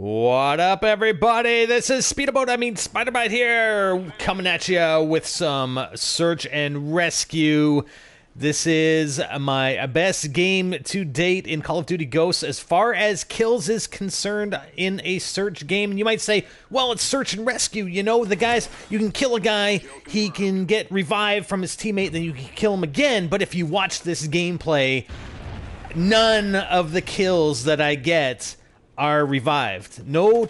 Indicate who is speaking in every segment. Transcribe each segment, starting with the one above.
Speaker 1: What up, everybody? This is Spider-Bite here, coming at you with some search and rescue. This is my best game to date in Call of Duty Ghosts as far as kills is concerned in a search game. And you might say, well, it's search and rescue. You know, the guys, you can kill a guy, he can get revived from his teammate, then you can kill him again. But if you watch this gameplay, none of the kills that I get are revived. No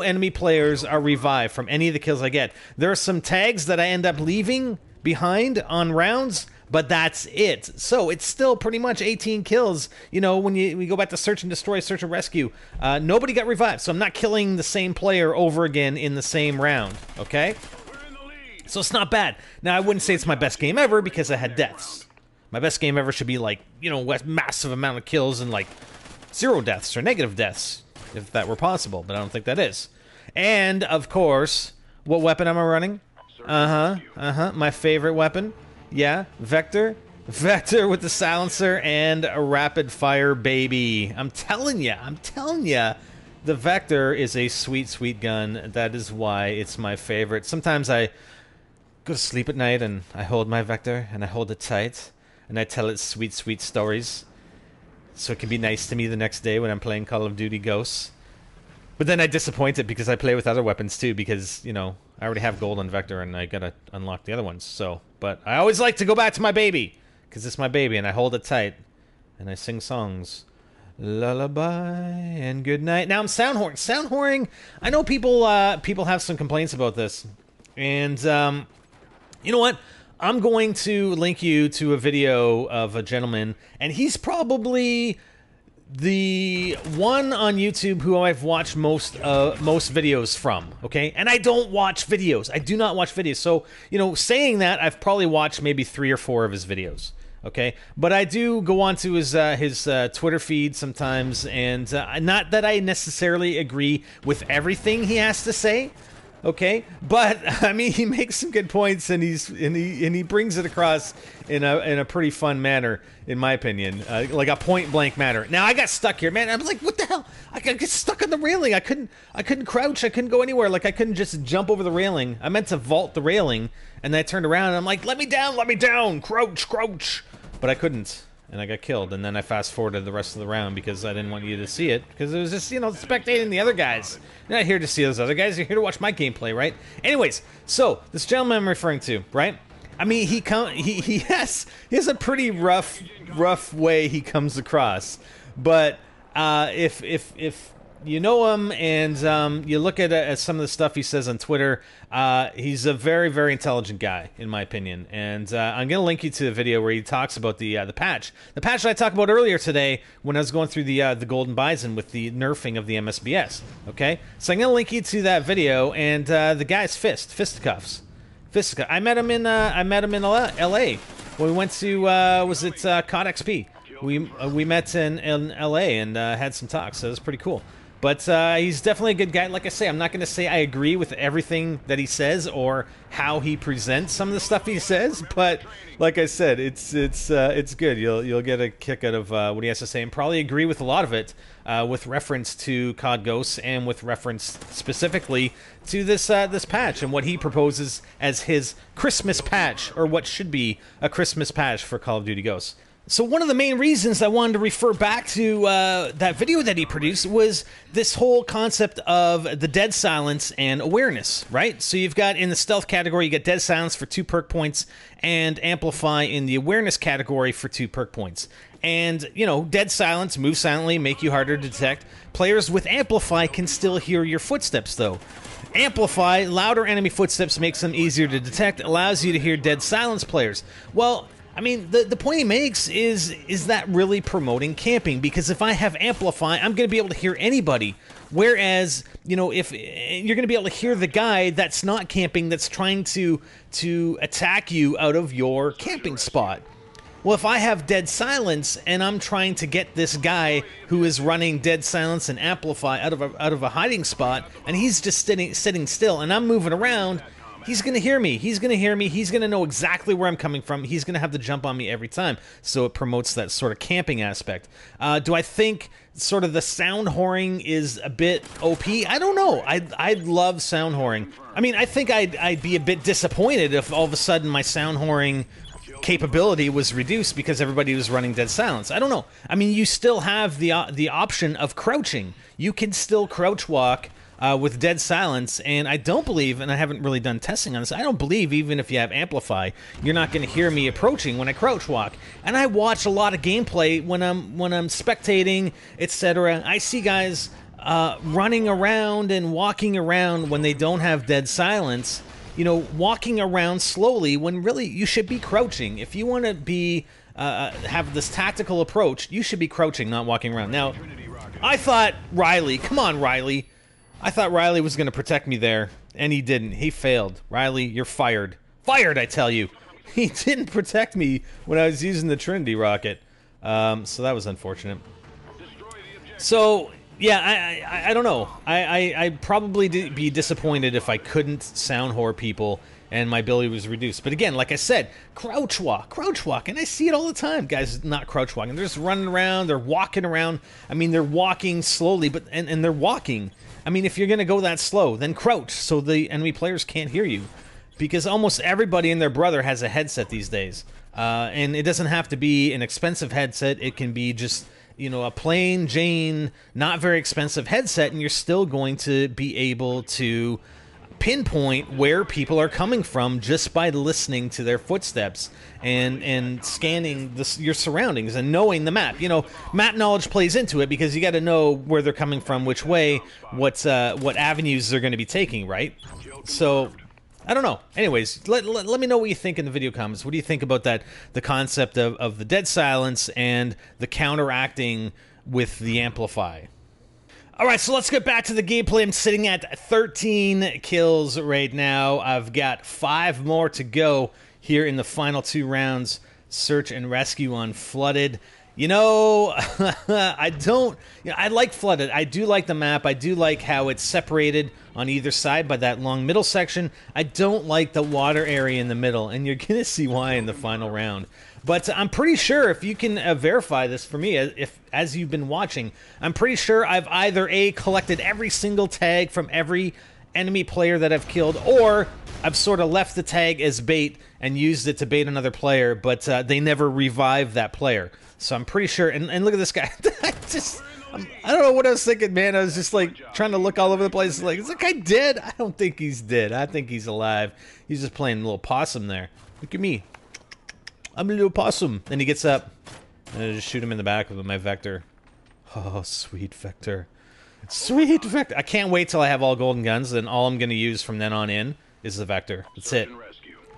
Speaker 1: enemy players are revived from any of the kills I get. There are some tags that I end up leaving behind on rounds, but that's it. So it's still pretty much 18 kills. You know, when we go back to search and destroy, search and rescue, nobody got revived. So I'm not killing the same player over again in the same round, okay? So it's not bad. Now, I wouldn't say it's my best game ever because I had deaths. My best game ever should be like, you know, a massive amount of kills and like 0 deaths or negative deaths, if that were possible, but I don't think that is. And, of course, what weapon am I running? My favorite weapon. Yeah, Vector. Vector with the silencer and a rapid fire, baby. I'm telling ya, the Vector is a sweet, sweet gun. That is why it's my favorite. Sometimes I go to sleep at night and I hold my Vector and I hold it tight and I tell it sweet, sweet stories, so it can be nice to me the next day when I'm playing Call of Duty Ghosts. But then I disappoint it because I play with other weapons too, because, you know, I already have gold on Vector and I gotta unlock the other ones. So, but I always like to go back to my baby, because it's my baby and I hold it tight and I sing songs. Lullaby and good night. Now I'm soundhorn. Soundhorning, I know people have some complaints about this. And you know what? I'm going to link you to a video of a gentleman, and he's probably the one on YouTube who I've watched most videos from, okay? And I don't watch videos. I do not watch videos. So, you know, saying that, I've probably watched maybe 3 or 4 of his videos, okay? But I do go on to his Twitter feed sometimes, and not that I necessarily agree with everything he has to say, okay, but I mean, he makes some good points, and he brings it across in a pretty fun manner, in my opinion, like a point blank manner. Now I got stuck here, man. I was like, what the hell? I got stuck on the railing. I couldn't crouch. I couldn't go anywhere. Like, I couldn't just jump over the railing. I meant to vault the railing, and then I turned around and I'm like, let me down, crouch, but I couldn't. And I got killed, and then I fast-forwarded the rest of the round because I didn't want you to see it, because it was just, you know, spectating the other guys. You're not here to see those other guys, you're here to watch my gameplay, right? Anyways, so, this gentleman I'm referring to, right? I mean, he has a pretty rough way he comes across, but if you know him and you look at some of the stuff he says on Twitter, he's a very, very intelligent guy, in my opinion. And I'm going to link you to a video where he talks about the patch. The patch that I talked about earlier today when I was going through the Golden Bison with the nerfing of the MSBS. Okay? So I'm going to link you to that video, and the guy's fisticuffs. I met him in LA. When we went to was it CoD XP? We met in LA and had some talks. So it was pretty cool. But he's definitely a good guy. Like I say, I'm not going to say I agree with everything that he says or how he presents some of the stuff he says. But like I said, it's good. You'll get a kick out of what he has to say, and probably agree with a lot of it, with reference to COD Ghosts and with reference specifically to this patch and what he proposes as his Christmas patch, or what should be a Christmas patch for Call of Duty Ghosts. So one of the main reasons I wanted to refer back to that video that he produced was this whole concept of the dead silence and awareness, right? So you've got, in the stealth category, you get dead silence for 2 perk points and amplify in the awareness category for 2 perk points. And, you know, dead silence, move silently, make you harder to detect. Players with amplify can still hear your footsteps, though. Amplify, louder enemy footsteps makes them easier to detect, allows you to hear dead silence players. Well, I mean, the point he makes is that really promoting camping? Because if I have Amplify, I'm going to be able to hear anybody. Whereas, you know, if you're going to be able to hear the guy that's not camping, that's trying to attack you out of your camping spot. Well, if I have Dead Silence and I'm trying to get this guy who is running Dead Silence and Amplify out of a hiding spot, and he's just sitting still, and I'm moving around, he's going to hear me. He's going to hear me. He's going to know exactly where I'm coming from. He's going to have to jump on me every time. So it promotes that sort of camping aspect. Do I think sort of the sound whoring is a bit OP? I don't know. I'd love sound whoring. I mean, I think I'd be a bit disappointed if all of a sudden my sound whoring capability was reduced because everybody was running dead silence. I don't know. I mean, you still have the option of crouching. You can still crouch walk with dead silence, and I don't believe, and I haven't really done testing on this, I don't believe even if you have Amplify, you're not going to hear me approaching when I crouch walk. And I watch a lot of gameplay when I'm spectating, etc. I see guys running around and walking around when they don't have dead silence, you know, walking around slowly when really you should be crouching. If you want to be have this tactical approach, you should be crouching, not walking around. Now, I thought Riley, come on Riley, I thought Riley was going to protect me there, and he didn't. He failed. Riley, you're fired. Fired, I tell you. He didn't protect me when I was using the Trinity rocket. So that was unfortunate. So, yeah, I don't know. I'd probably be disappointed if I couldn't sound whore people and my ability was reduced. But again, like I said, crouch walk, and I see it all the time. Guys not crouch walking. They're just running around, they're walking around. I mean, they're walking slowly, but and they're walking. I mean, if you're going to go that slow, then crouch so the enemy players can't hear you. Because almost everybody and their brother has a headset these days. And it doesn't have to be an expensive headset. It can be just, you know, a plain Jane, not very expensive headset, and you're still going to be able to pinpoint where people are coming from just by listening to their footsteps and scanning your surroundings and knowing the map. You know, map knowledge plays into it because you got to know where they're coming from, which way, what avenues they're going to be taking, right? So I don't know. Anyways, let me know what you think in the video comments. What do you think about that? The concept of the dead silence and the counteracting with the Amplify. Alright, so let's get back to the gameplay. I'm sitting at 13 kills right now. I've got 5 more to go here in the final 2 rounds. Search and rescue on Flooded. You know, I like Flooded. I do like the map. I do like how it's separated on either side by that long middle section. I don't like the water area in the middle, and you're going to see why in the final round. But I'm pretty sure, if you can verify this for me, as you've been watching, I'm pretty sure I've either collected every single tag from every enemy player that I've killed, or I've sort of left the tag as bait and used it to bait another player, but they never revived that player. So I'm pretty sure, and look at this guy. I don't know what I was thinking, man. I was just like trying to look all over the place. Like, is that guy dead? I don't think he's dead. I think he's alive. He's just playing a little possum there. Look at me. I'm a little possum. Then he gets up, and I just shoot him in the back with my Vector. Oh, sweet Vector. Sweet Vector. I can't wait till I have all golden guns, then all I'm going to use from then on in is the Vector. That's it.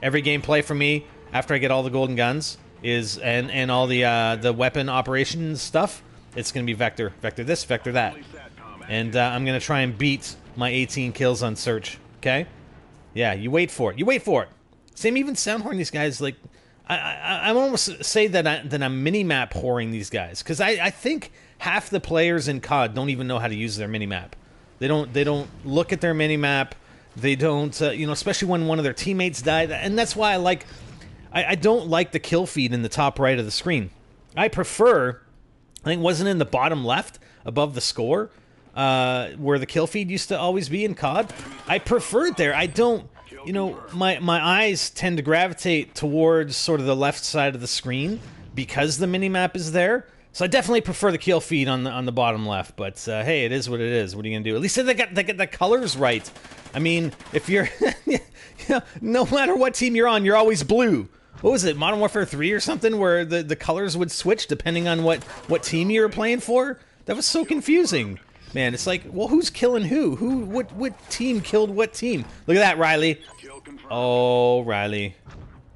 Speaker 1: Every gameplay for me, after I get all the golden guns, is and all the weapon operations stuff, it's going to be Vector. Vector this, Vector that. And I'm going to try and beat my 18 kills on Search. Okay? Yeah, you wait for it. You wait for it. Same even Soundhorn, these guys, like... I almost say that I'm mini-map whoring these guys, because I think half the players in CoD don't even know how to use their mini-map. They don't look at their mini-map. They don't, you know, especially when one of their teammates died. And that's why I don't like the kill feed in the top right of the screen. I prefer, I think, wasn't in the bottom left above the score, where the kill feed used to always be in CoD. I prefer it there. I don't. You know, my eyes tend to gravitate towards sort of the left side of the screen because the minimap is there. So I definitely prefer the kill feed on the bottom left. But hey, it is what it is. What are you gonna do? At least they got the colors right. I mean, if you're, you know, no matter what team you're on, you're always blue. What was it, Modern Warfare 3 or something, where the colors would switch depending on what team you were playing for? That was so confusing. Man, it's like, well, who's killing who? What team killed what team? Look at that, Riley. Oh, Riley.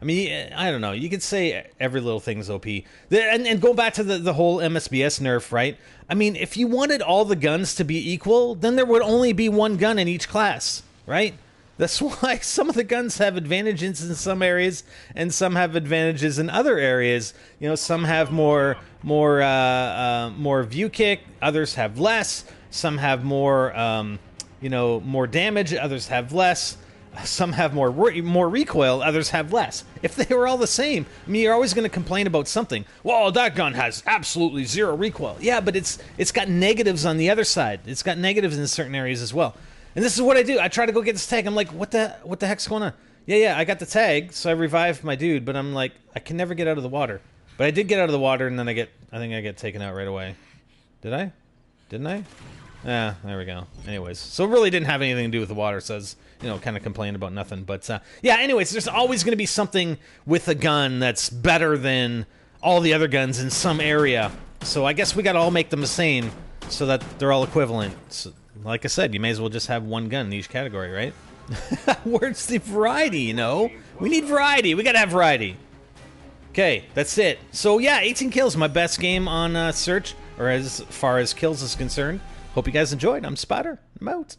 Speaker 1: I mean, I don't know. You could say every little thing's OP. And go back to the whole MSBS nerf, right? I mean, if you wanted all the guns to be equal, then there would only be one gun in each class, right? That's why some of the guns have advantages in some areas, and some have advantages in other areas. You know, some have more view kick, others have less. Some have more, you know, more damage. Others have less. some have more recoil, others have less. If they were all the same, I mean, you're always going to complain about something. Well, that gun has absolutely zero recoil. Yeah, but it's got negatives on the other side. It's got negatives in certain areas as well. And this is what I do. I try to go get this tag. I'm like, what the heck's going on? Yeah, I got the tag, so I revived my dude, but I'm like, I can never get out of the water. But I did get out of the water, and then I think I get taken out right away. Did I? Didn't I? Ah, there we go. Anyways, so it really didn't have anything to do with the water, so I was, you know, kind of complained about nothing. But, yeah, anyways, there's always going to be something with a gun that's better than all the other guns in some area. So I guess we got to all make them the same so that they're all equivalent. So, like I said, you may as well just have one gun in each category, right? Where's the variety, you know? We need variety. We got to have variety. Okay, that's it. So, yeah, 18 kills, my best game on Search, or as far as kills is concerned. Hope you guys enjoyed. I'm Spider. I'm out.